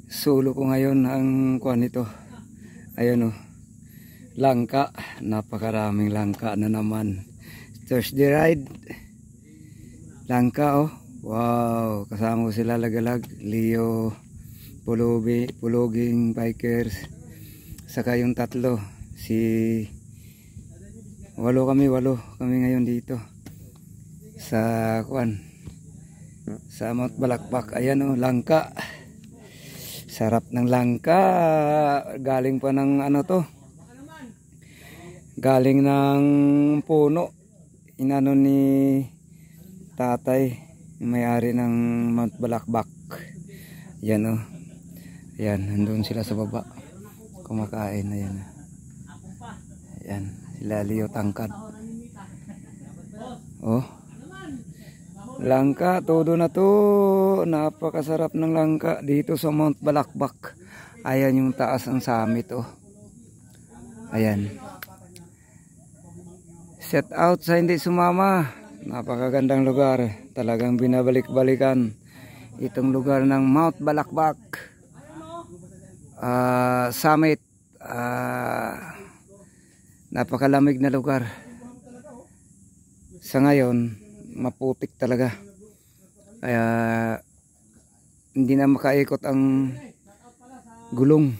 Solo ko ngayon ang kuan nito. Ayun oh. Langka, napakaraming langka na naman. Thursday ride. Langka oh. Wow, kasama ko sila Lagalag, Leo, Puluging Bikers. Saka yung tatlo, walo kami ngayon dito. Sa kuan. Sa Mount Balakbak. Ayan oh, langka. Sarap ng langka. Galing pa ng ano to? Galing ng puno. Inano ni tatay, may-ari ng Mount Balakbak. Yan oh. Ayan, nandun sila sa baba. Kumakain. Ayan. Ayan, sila Leo Tangkad. Oh. Langka, todo na to. Napakasarap ng langka dito sa Mount Balakbak. Ayan yung taas ng summit oh. Ayan. Set out sa hindi sumama. Napakagandang lugar. Talagang binabalik-balikan itong lugar ng Mount Balakbak. Summit. Napakalamig na lugar. Sa ngayon maputik talaga, kaya hindi na makaikot ang gulong.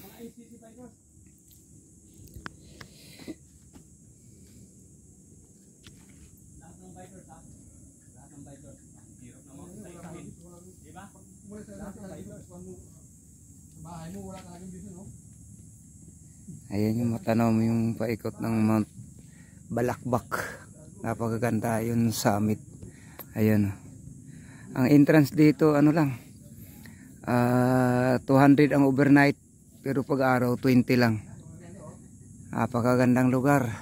Ayan yung matanaw mo yung paikot ng Mount Balakbak. Napakaganda yun summit. Ayan. Ang entrance dito ano lang, 200 ang overnight, pero pag araw 20 lang. Napakagandang lugar.